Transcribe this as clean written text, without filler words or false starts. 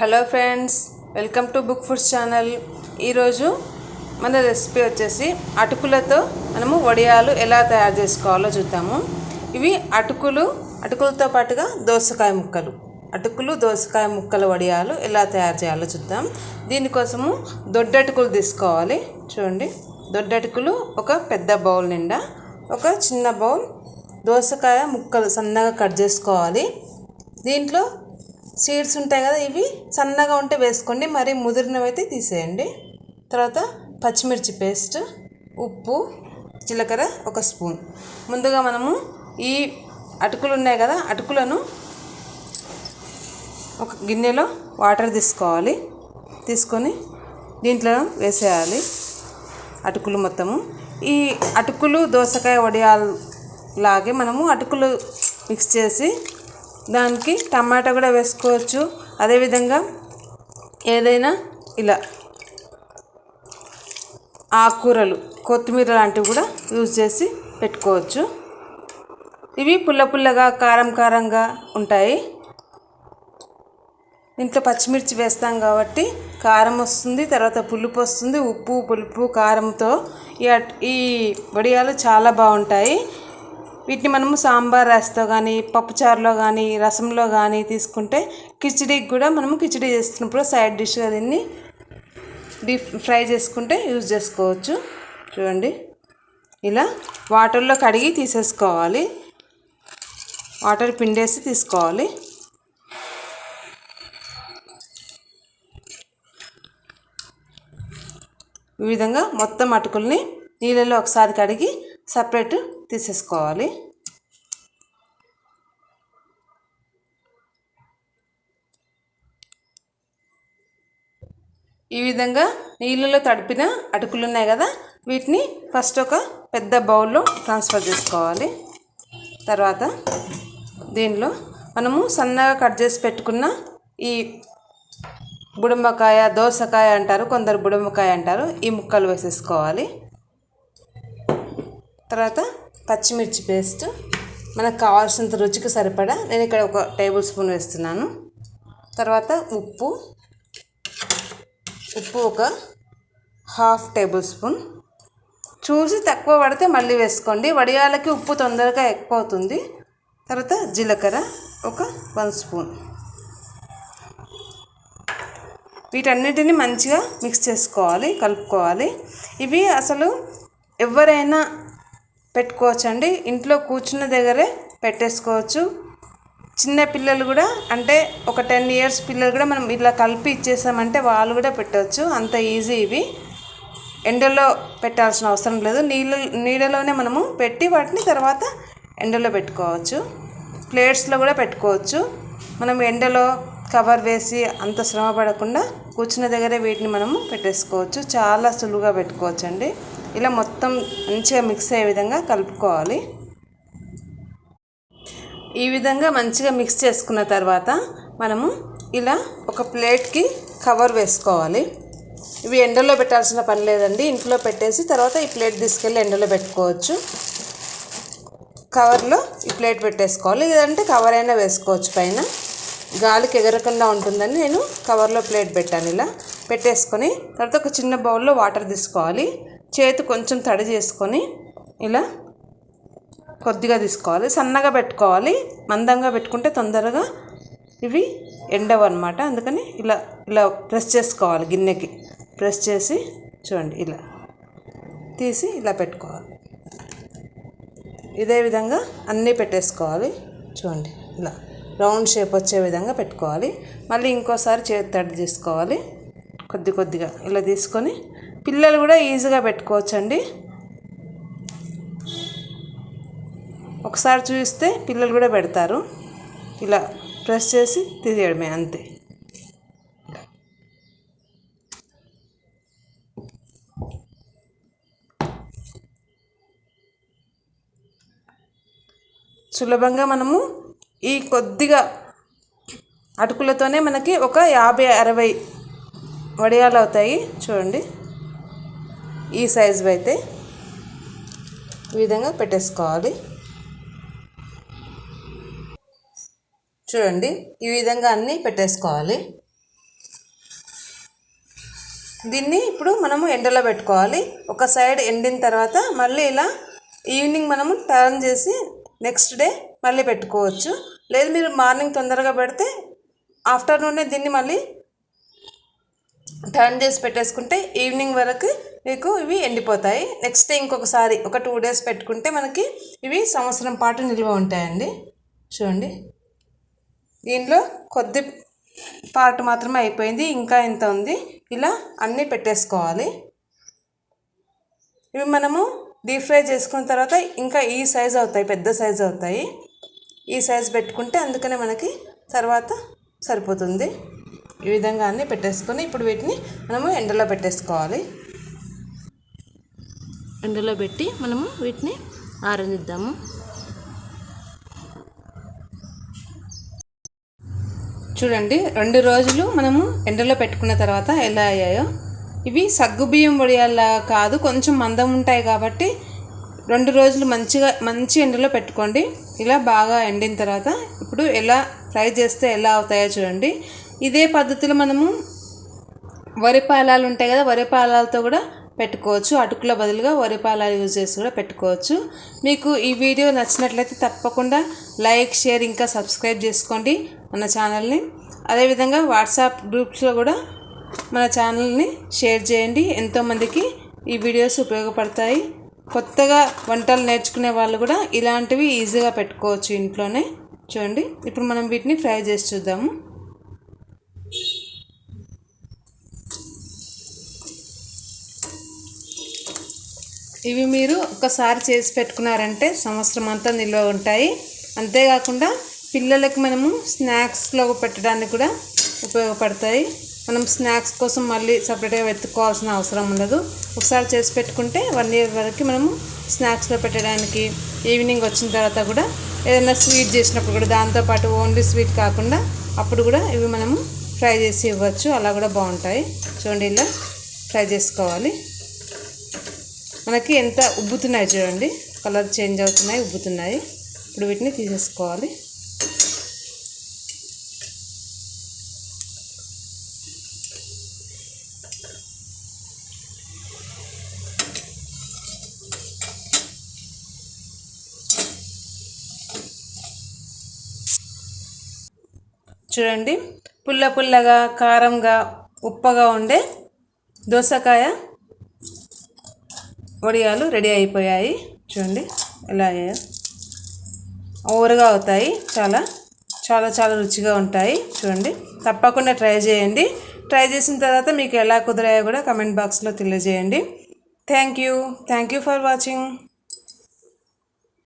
Hello friends, welcome to book foods channel. ఈరోజు మన recipe వచ్చేసి అటుకులతో మనము వడియాలు ఎలా తయారు చేసుకోవాలో చూద్దాము. ఇవి అటుకులతో పాటుగా దోసకాయ ముక్కలు వడియాలు ఎలా తయారు చేయాలో చూద్దాం. దీనికోసము దొడ్డటుకులు తీసుకోవాలి. చూడండి, దొడ్డటుకులు ఒక పెద్ద బౌల్ నిండా, ఒక చిన్న బౌల్ దోసకాయ ముక్కలు సన్నగా కట్ చేసుకోవాలి. దీంట్లో సీడ్స్ ఉంటాయి కదా, ఇవి సన్నగా ఉంటే వేసుకోండి, మరి ముదిరినవైతే తీసేయండి. తర్వాత పచ్చిమిర్చి పేస్ట్, ఉప్పు, జీలకర్ర ఒక స్పూన్. ముందుగా మనము ఈ అటుకులు ఉన్నాయి కదా, అటుకులను ఒక గిన్నెలో వాటర్ తీసుకోవాలి. తీసుకొని దీంట్లో వేసేయాలి అటుకులు మొత్తము. ఈ అటుకులు దోసకాయ వడియాలు లాగే మనము అటుకులు మిక్స్ చేసి దానికి టమాటా కూడా వేసుకోవచ్చు. అదేవిధంగా ఏదైనా ఇలా ఆకుకూరలు, కొత్తిమీర లాంటివి కూడా యూజ్ చేసి పెట్టుకోవచ్చు. ఇవి పుల్లగా కారంగా ఉంటాయి. ఇంట్లో పచ్చిమిర్చి వేస్తాం కాబట్టి కారం వస్తుంది, తర్వాత పులుపు వస్తుంది. ఉప్పు, పులుపు, కారంతో ఈ వడియాలు చాలా బాగుంటాయి. వీటిని మనము సాంబార్ రైస్తో కానీ, పప్పుచారులో కానీ, రసంలో కానీ తీసుకుంటే, కిచిడీకి కూడా మనము కిచిడీ చేసుకున్నప్పుడు సైడ్ డిష్గా దీన్ని డీప్ ఫ్రై చేసుకుంటే యూజ్ చేసుకోవచ్చు. చూడండి, ఇలా వాటర్లో కడిగి తీసేసుకోవాలి. వాటర్ పిండేసి తీసుకోవాలి. ఈ విధంగా మొత్తం అటుకుల్ని నీళ్ళలో ఒకసారి కడిగి సపరేట్ తీసేసుకోవాలి. ఈ విధంగా నీళ్ళలో తడిపిన అటుకులు ఉన్నాయి కదా, వీటిని ఫస్ట్ ఒక పెద్ద బౌల్లో ట్రాన్స్ఫర్ చేసుకోవాలి. తర్వాత దీనిలో మనము సన్నగా కట్ చేసి పెట్టుకున్న ఈ బుడంబకాయ, దోసకాయ అంటారు, కొందరు బుడంబకాయ అంటారు, ఈ ముక్కలు వేసేసుకోవాలి. తర్వాత పచ్చిమిర్చి పేస్ట్ మనకు కావాల్సినంత రుచికి సరిపడా, నేను ఇక్కడ ఒక టేబుల్ స్పూన్ వేస్తున్నాను. తర్వాత ఉప్పు ఒక హాఫ్ టేబుల్ స్పూన్. చూసి తక్కువ పడితే మళ్ళీ వేసుకోండి, వడియాలకి ఉప్పు తొందరగా ఎక్కువ అవుతుంది. తర్వాత జీలకర్ర ఒక 1 స్పూన్. వీటన్నిటిని మంచిగా మిక్స్ చేసుకోవాలి, కలుపుకోవాలి. ఇవి అసలు ఎవరైనా పెట్టుకోవచ్చండి, ఇంట్లో కూర్చున్న దగ్గరే పెట్టేసుకోవచ్చు. చిన్న పిల్లలు కూడా, అంటే ఒక 10 ఇయర్స్ పిల్లలు కూడా మనం ఇలా కలిపి ఇచ్చేసామంటే వాళ్ళు కూడా పెట్టవచ్చు. అంత ఈజీ. ఇవి ఎండలో పెట్టాల్సిన అవసరం లేదు, నీడలోనే మనము పెట్టి వాటిని తర్వాత ఎండలో పెట్టుకోవచ్చు. ప్లేట్స్లో కూడా పెట్టుకోవచ్చు. మనం ఎండలో కవర్ వేసి అంత శ్రమ పడకుండా కూర్చున్న దగ్గరే వీటిని మనము పెట్టేసుకోవచ్చు. చాలా సులువుగా పెట్టుకోవచ్చు అండి. ఇలా మొత్తం మంచిగా మిక్స్ అయ్యే విధంగా కలుపుకోవాలి. ఈ విధంగా మంచిగా మిక్స్ చేసుకున్న తర్వాత మనము ఇలా ఒక ప్లేట్కి కవర్ వేసుకోవాలి. ఇవి ఎండలో పెట్టాల్సిన పని లేదండి, ఇంట్లో పెట్టేసి తర్వాత ఈ ప్లేట్ తీసుకెళ్ళి ఎండలో పెట్టుకోవచ్చు. కవర్లో ఈ ప్లేట్ పెట్టేసుకోవాలి, లేదంటే కవర్ అయినా వేసుకోవచ్చు. పైన గాలికి ఎగరకుండా ఉంటుందని నేను కవర్లో ప్లేట్ పెట్టాను. ఇలా పెట్టేసుకొని తర్వాత ఒక చిన్న బౌల్లో వాటర్ తీసుకోవాలి. చేతి కొంచెం తడి చేసుకొని ఇలా కొద్దిగా తీసుకోవాలి. సన్నగా పెట్టుకోవాలి, మందంగా పెట్టుకుంటే తొందరగా ఇవి ఎండవు అన్నమాట. అందుకని ఇలా ప్రెస్ చేసుకోవాలి, గిన్నెకి ప్రెస్ చేసి చూడండి, ఇలా తీసి ఇలా పెట్టుకోవాలి. ఇదే విధంగా అన్నీ పెట్టేసుకోవాలి. చూడండి, ఇలా రౌండ్ షేప్ వచ్చే విధంగా పెట్టుకోవాలి. మళ్ళీ ఇంకోసారి చేతి తడి తీసుకోవాలి, కొద్దిగా ఇలా తీసుకొని పిల్లలు కూడా ఈజీగా పెట్టుకోవచ్చండి. ఒకసారి చూస్తే పిల్లలు కూడా పెడతారు. ఇలా ప్రెస్ చేసి తీసేయడమే, అంతే. సులభంగా మనము ఈ కొద్దిగా అటుకులతోనే మనకి ఒక 50-60 వడియాలు అవుతాయి. చూడండి, ఈ సైజు అయితే ఈ విధంగా పెట్టేసుకోవాలి. చూడండి, ఈ విధంగా అన్నీ పెట్టేసుకోవాలి. దీన్ని ఇప్పుడు మనము ఎండలో పెట్టుకోవాలి. ఒక సైడ్ ఎండిన తర్వాత మళ్ళీ ఇలా ఈవినింగ్ మనము టర్న్ చేసి నెక్స్ట్ డే మళ్ళీ పెట్టుకోవచ్చు. లేదు మీరు మార్నింగ్ తొందరగా పెడితే ఆఫ్టర్నూనే దీన్ని మళ్ళీ టర్న్ చేసి పెట్టేసుకుంటే ఈవినింగ్ వరకు మీకు ఇవి ఎండిపోతాయి. నెక్స్ట్ డే ఇంకొకసారి ఒక 2 days పెట్టుకుంటే మనకి ఇవి సంవత్సరం పాటు నిల్వ ఉంటాయండి. చూడండి, దీనిలో కొద్ది పార్ట్ మాత్రమే అయిపోయింది, ఇంకా ఇంత ఉంది. ఇలా అన్నీ పెట్టేసుకోవాలి. ఇవి మనము డీప్ ఫ్రై చేసుకున్న తర్వాత ఇంకా ఈ సైజ్ అవుతాయి, పెద్ద సైజ్ అవుతాయి. ఈ సైజ్ పెట్టుకుంటే అందుకనే మనకి తర్వాత సరిపోతుంది. ఈ విధంగా అన్నీ పెట్టేసుకొని ఇప్పుడు వీటిని మనము ఎండలో పెట్టేసుకోవాలి. ఎండలో పెట్టి మనము వీటిని ఆరనిద్దాము. చూడండి, 2 రోజులు మనము ఎండలో పెట్టుకున్న తర్వాత ఎలా అయ్యాయో. ఇవి సగ్గుబియ్యం వడియాల్లా కాదు, కొంచెం మందం ఉంటాయి కాబట్టి 2 రోజులు మంచి ఎండలో పెట్టుకోండి. ఇలా బాగా ఎండిన తర్వాత ఇప్పుడు ఎలా ఫ్రై చేస్తే ఎలా అవుతాయో చూడండి. ఇదే పద్ధతిలో మనము వరి పాలాలు ఉంటాయి కదా, వరి పాలాలతో కూడా పెట్టుకోవచ్చు. అటుకుల బదులుగా వరి పాలాలు యూజ్ చేసి కూడా పెట్టుకోవచ్చు. మీకు ఈ వీడియో నచ్చినట్లయితే తప్పకుండా లైక్, షేర్, ఇంకా సబ్స్క్రైబ్ చేసుకోండి మన ఛానల్ని. అదేవిధంగా వాట్సాప్ గ్రూప్స్లో కూడా మన ఛానల్ని షేర్ చేయండి. ఎంతోమందికి ఈ వీడియోస్ ఉపయోగపడతాయి. కొత్తగా వంటలు నేర్చుకునే వాళ్ళు కూడా ఇలాంటివి ఈజీగా పెట్టుకోవచ్చు ఇంట్లోనే. చూడండి, ఇప్పుడు మనం వీటిని ఫ్రై చేసి చూద్దాము. ఇవి మీరు ఒక్కసారి చేసి పెట్టుకున్నారంటే సంవత్సరం అంతా నిల్వ ఉంటాయి. అంతేకాకుండా పిల్లలకి మనము స్నాక్స్లో పెట్టడానికి కూడా ఉపయోగపడతాయి. మనం స్నాక్స్ కోసం మళ్ళీ సపరేట్గా వెతుక్కోవాల్సిన అవసరం ఉండదు. ఒకసారి చేసి పెట్టుకుంటే 1 year వరకు మనము స్నాక్స్లో పెట్టడానికి, ఈవినింగ్ వచ్చిన తర్వాత కూడా ఏదైనా స్వీట్ చేసినప్పుడు కూడా దాంతోపాటు ఓన్లీ స్వీట్ కాకుండా అప్పుడు కూడా ఇవి మనము ఫ్రై చేసి ఇవ్వచ్చు. అలా కూడా బాగుంటాయి. చూడండి, ఇలా ఫ్రై చేసుకోవాలి. మనకి ఎంత ఉబ్బుతున్నాయి చూడండి, కలర్ చేంజ్ అవుతున్నాయి, ఉబ్బుతున్నాయి. ఇప్పుడు వీటిని తీసేసుకోవాలి. చూడండి, పుల్లగా, కారంగా, ఉప్పగా ఉండే దోసకాయ వడియాలు రెడీ అయిపోయాయి. చూడండి ఎలా అయ్యాయో. ఓవర్గా అవుతాయి, చాలా రుచిగా ఉంటాయి. చూడండి, తప్పకుండా ట్రై చేయండి. ట్రై చేసిన తర్వాత మీకు ఎలా కుదిరాయో కూడా కమెంట్ బాక్స్లో తెలియజేయండి. Thank you for watching.